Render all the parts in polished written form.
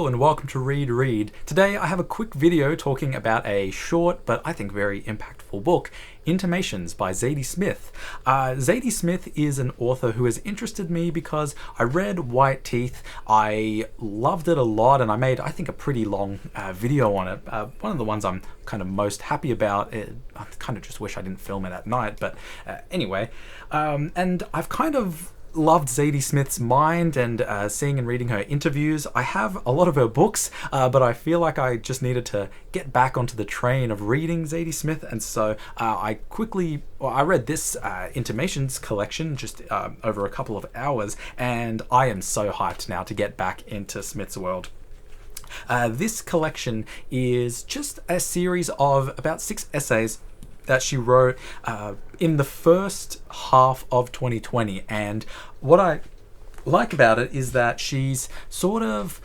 Hello and welcome to Read Read. Today I have a quick video talking about a short but I think very impactful book, Intimations by Zadie Smith. Zadie Smith is an author who has interested me because I read White Teeth, I loved it a lot, and I made, I think, a pretty long video on it. One of the ones I'm kind of most happy about. I kind of just wish I didn't film it at night, but anyway. And I've kind of loved Zadie Smith's mind and seeing and reading her interviews. I have a lot of her books, but I feel like I just needed to get back onto the train of reading Zadie Smith, and so I read this Intimations collection just over a couple of hours, and I am so hyped now to get back into Smith's world. This collection is just a series of about 6 essays that she wrote in the first half of 2020, and what I like about it is that she's sort of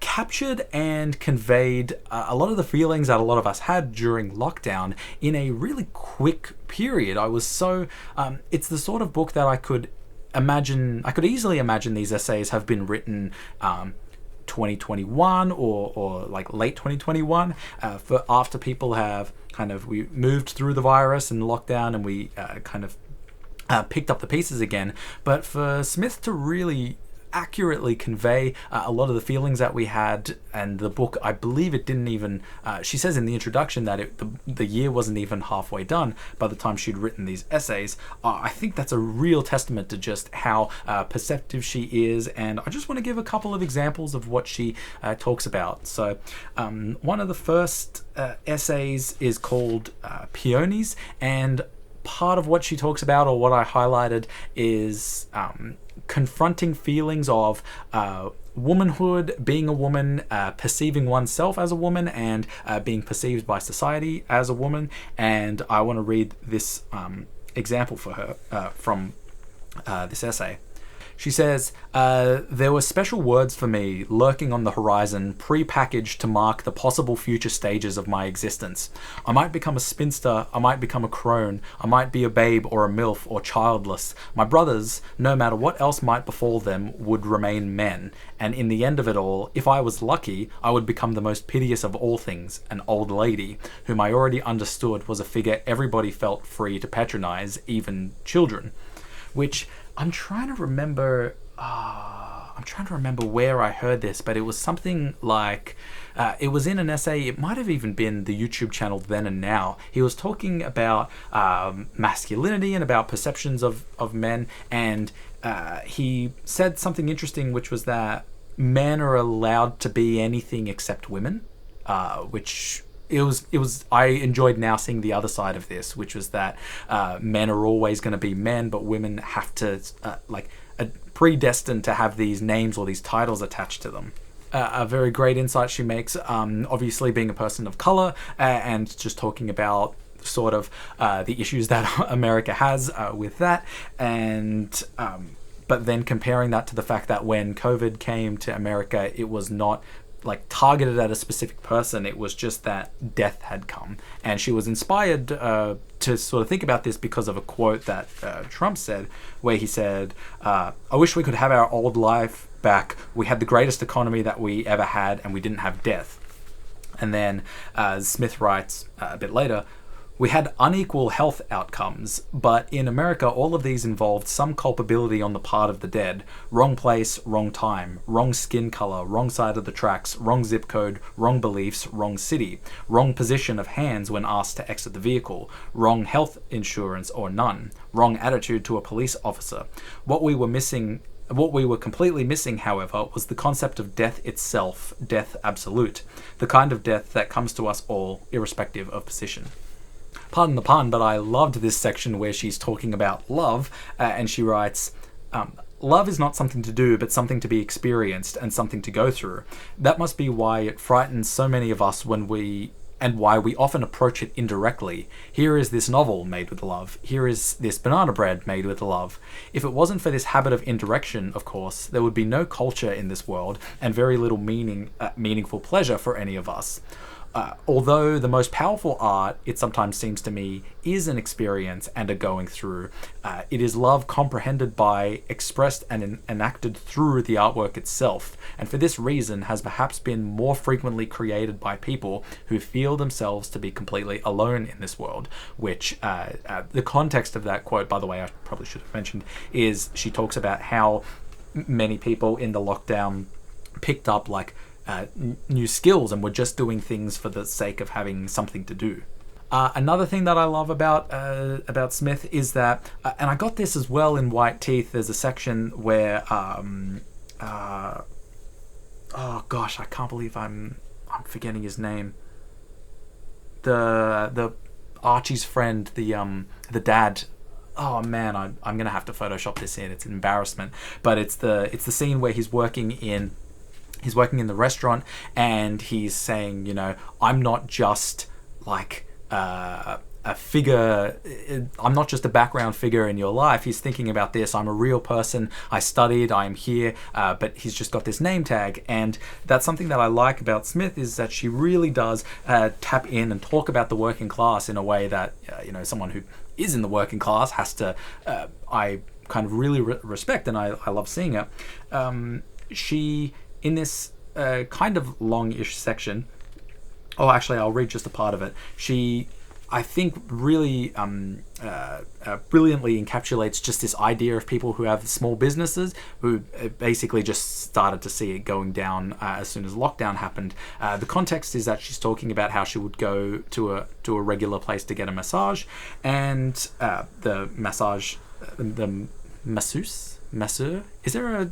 captured and conveyed a lot of the feelings that a lot of us had during lockdown in a really quick period. It's the sort of book that I could easily imagine these essays have been written 2021 or like late 2021 for after people have we moved through the virus and lockdown, and we picked up the pieces again. But for Smith to really accurately convey a lot of the feelings that we had, and the book, I believe it didn't even, she says in the introduction that the year wasn't even halfway done by the time she'd written these essays. I think that's a real testament to just how perceptive she is, and I just want to give a couple of examples of what she talks about. So one of the first essays is called Peonies, and part of what she talks about, or what I highlighted, is confronting feelings of womanhood, being a woman, perceiving oneself as a woman, and being perceived by society as a woman. And I want to read this example for her from this essay. She says, there were special words for me lurking on the horizon, pre-packaged to mark the possible future stages of my existence. I might become a spinster, I might become a crone, I might be a babe or a MILF or childless. My brothers, no matter what else might befall them, would remain men. And in the end of it all, if I was lucky, I would become the most piteous of all things, an old lady, whom I already understood was a figure everybody felt free to patronize, even children. Which I'm trying to remember where I heard this, but it was something like, it was in an essay, it might have even been the YouTube channel Then and Now. He was talking about masculinity and about perceptions of men, and he said something interesting, which was that men are allowed to be anything except women, which... It was. I enjoyed now seeing the other side of this, which was that men are always going to be men, but women have to predestined to have these names or these titles attached to them. A very great insight she makes. Obviously, being a person of color, and just talking about sort of the issues that America has with that, and but then comparing that to the fact that when COVID came to America, it was not targeted at a specific person. It was just that death had come, and she was inspired to sort of think about this because of a quote that Trump said, where he said, I wish we could have our old life back. We had the greatest economy that we ever had, and we didn't have death. And then Smith writes a bit later, we had unequal health outcomes, but in America, all of these involved some culpability on the part of the dead. Wrong place, wrong time, wrong skin color, wrong side of the tracks, wrong zip code, wrong beliefs, wrong city, wrong position of hands when asked to exit the vehicle, wrong health insurance or none, wrong attitude to a police officer. What we were completely missing, however, was the concept of death itself, death absolute, the kind of death that comes to us all, irrespective of position. Pardon the pun, but I loved this section where she's talking about love, and she writes, love is not something to do, but something to be experienced and something to go through. That must be why it frightens so many of us and why we often approach it indirectly. Here is this novel made with love. Here is this banana bread made with love. If it wasn't for this habit of indirection, of course, there would be no culture in this world and very little meaningful pleasure for any of us. Although the most powerful art, it sometimes seems to me, is an experience and a going through. It is love comprehended by, expressed, and enacted through the artwork itself, and for this reason has perhaps been more frequently created by people who feel themselves to be completely alone in this world. Which, the context of that quote, by the way, I probably should have mentioned, is she talks about how many people in the lockdown picked up new skills and were just doing things for the sake of having something to do. Another thing that I love about Smith is that, and I got this as well in White Teeth. There's a section where, oh gosh, I can't believe I'm forgetting his name. The Archie's friend, the dad. Oh man, I'm gonna have to Photoshop this in. It's an embarrassment, but it's the scene where he's working in the restaurant and he's saying, I'm not just like a figure. I'm not just a background figure in your life. He's thinking about this. I'm a real person. I studied. I'm here. But he's just got this name tag. And that's something that I like about Smith, is that she really does tap in and talk about the working class in a way that, someone who is in the working class has to, I kind of really respect, and I love seeing it. She, in this kind of long-ish section, actually I'll read just a part of it. She, I think, really brilliantly encapsulates just this idea of people who have small businesses who basically just started to see it going down as soon as lockdown happened. The context is that she's talking about how she would go to a regular place to get a massage, and the masseur, is there a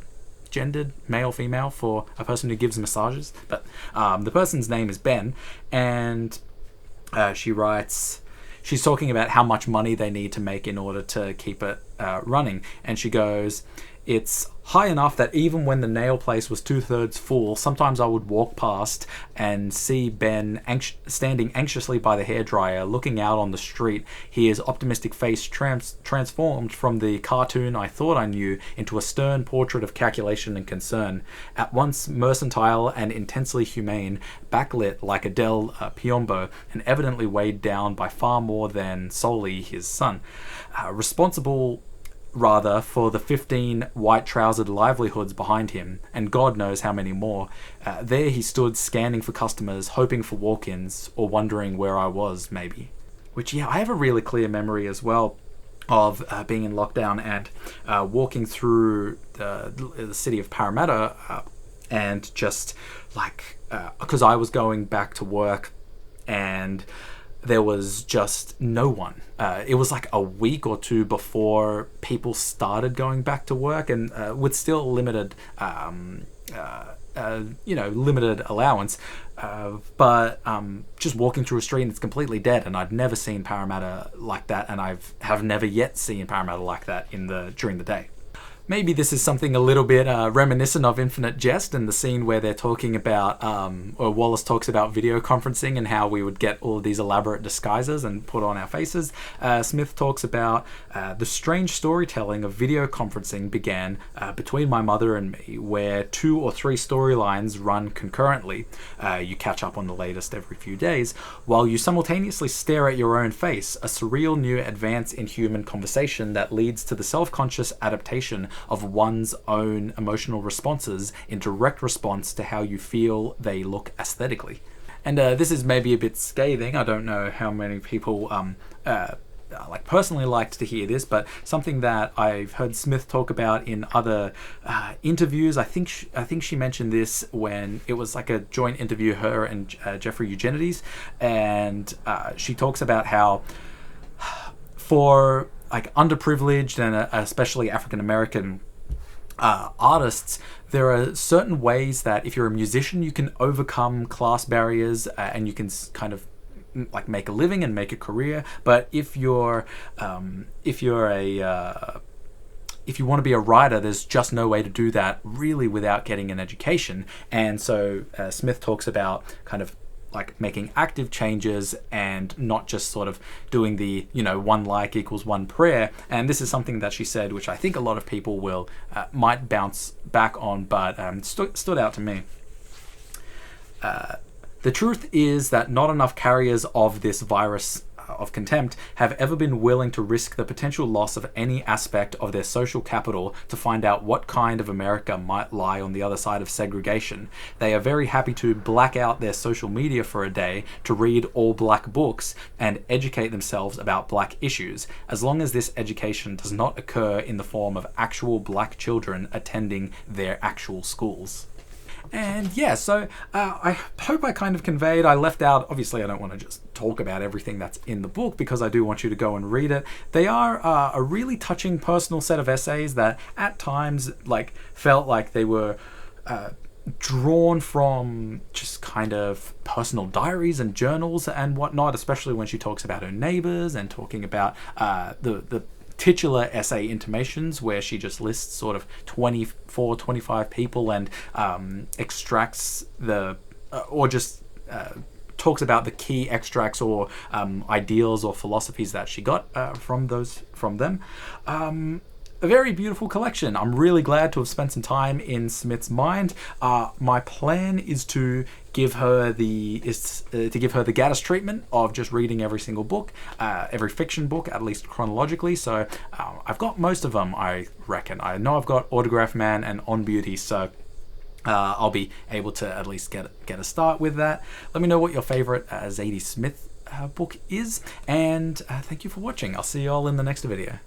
gendered male female for a person who gives massages? But the person's name is Ben, and she writes, she's talking about how much money they need to make in order to keep it running, and she goes, it's high enough that even when the nail place was 2/3 full, sometimes I would walk past and see Ben standing anxiously by the hairdryer, looking out on the street, his optimistic face transformed from the cartoon I thought I knew into a stern portrait of calculation and concern, at once mercantile and intensely humane, backlit like a Del Piombo, and evidently weighed down by far more than solely his son. Responsible rather for the 15 white-trousered livelihoods behind him, and God knows how many more. There he stood scanning for customers, hoping for walk-ins, or wondering where I was, maybe. Which, yeah, I have a really clear memory as well of being in lockdown and walking through the city of Parramatta, and just because I was going back to work and there was just no one. It was like a week or two before people started going back to work, and with still limited, limited allowance. But just walking through a street and it's completely dead, and I'd never seen Parramatta like that, and have never yet seen Parramatta like that during the day. Maybe this is something a little bit reminiscent of Infinite Jest and the scene where they're talking about, or Wallace talks about video conferencing and how we would get all of these elaborate disguises and put on our faces. Smith talks about the strange storytelling of video conferencing began between my mother and me, where 2 or 3 storylines run concurrently. You catch up on the latest every few days, while you simultaneously stare at your own face, a surreal new advance in human conversation that leads to the self-conscious adaptation of one's own emotional responses in direct response to how you feel they look aesthetically. And this is maybe a bit scathing. I don't know how many people personally liked to hear this, but something that I've heard Smith talk about in other interviews. I think she mentioned this when it was like a joint interview, her and Jeffrey Eugenides, and she talks about how for underprivileged and especially African American artists, there are certain ways that if you're a musician, you can overcome class barriers and you can kind of make a living and make a career. But if you want to be a writer, there's just no way to do that really without getting an education. And so Smith talks about kind of making active changes and not just sort of doing the 1 like equals 1 prayer. And this is something that she said, which I think a lot of people will might bounce back on, but stood out to me. The truth is that not enough carriers of this virus of contempt have ever been willing to risk the potential loss of any aspect of their social capital to find out what kind of America might lie on the other side of segregation. They are very happy to black out their social media for a day to read all black books and educate themselves about black issues, as long as this education does not occur in the form of actual black children attending their actual schools. And yeah, so I hope I kind of conveyed, I left out, obviously I don't want to just talk about everything that's in the book because I do want you to go and read it. They are a really touching personal set of essays that at times felt like they were drawn from just kind of personal diaries and journals and whatnot, especially when she talks about her neighbors and talking about the titular essay Intimations, where she just lists sort of 24, 25 people and extracts talks about the key extracts or ideals or philosophies that she got from them. A very beautiful collection. I'm really glad to have spent some time in Smith's mind. My plan is to give her the Gaddis treatment of just reading every single book, every fiction book, at least chronologically. So I've got most of them, I reckon. I know I've got Autograph Man and On Beauty, so I'll be able to at least get a start with that. Let me know what your favorite Zadie Smith book is, and thank you for watching. I'll see you all in the next video.